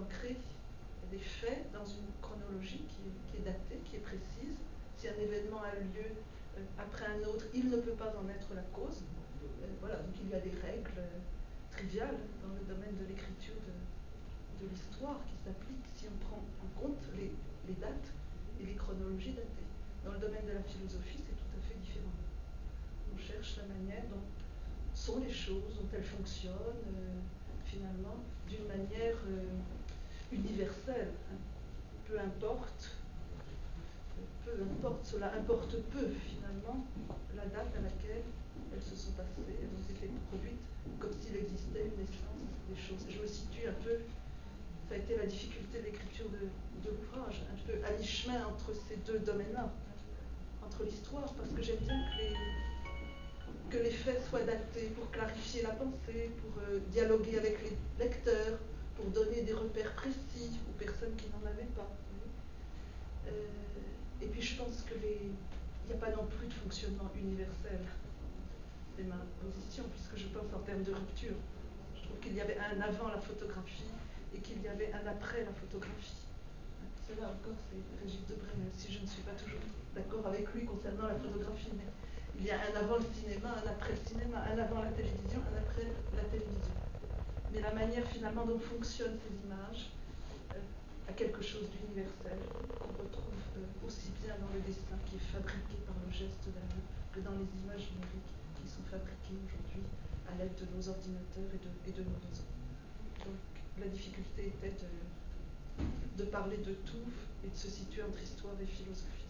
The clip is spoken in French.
d'ancrer des faits dans une chronologie qui est datée, qui est précise. Si un événement a eu lieu après un autre, il ne peut pas en être la cause. Voilà, donc il y a des règles triviales dans le domaine de l'écriture de l'histoire qui s'appliquent si on prend en compte les dates et les chronologies datées. Dans le domaine de la philosophie, c'est tout à fait différent. On cherche la manière dont sont les choses, dont elles fonctionnent, finalement, d'une manière universelle. Hein. Peu importe, cela importe peu, finalement, la date à laquelle elles se sont passées, elles ont été produites comme s'il existait une naissance des choses. Je me situe un peu, ça a été la difficulté de l'écriture de l'ouvrage, un peu à mi-chemin entre ces deux domaines-là, entre l'histoire, parce que j'aime bien que les faits soient datés pour clarifier la pensée, pour dialoguer avec les lecteurs, pour donner des repères précis aux personnes qui n'en avaient pas. Et puis je pense qu'il n'y a pas non plus de fonctionnement universel. C'est ma position, puisque je pense en termes de rupture. Je trouve qu'il y avait un avant la photographie et qu'il y avait un après la photographie. Cela encore, c'est Régis Debray, même si je ne suis pas toujours d'accord avec lui concernant la photographie. Mais il y a un avant le cinéma, un après le cinéma, un avant la télévision, un après la télévision. Mais la manière finalement dont fonctionnent ces images a quelque chose d'universel qu'on retrouve aussi bien dans le dessin qui est fabriqué par le geste d'un homme que dans les images numériques qui sont fabriquées aujourd'hui à l'aide de nos ordinateurs et de nos réseaux. Donc la difficulté était de parler de tout et de se situer entre histoire et philosophie.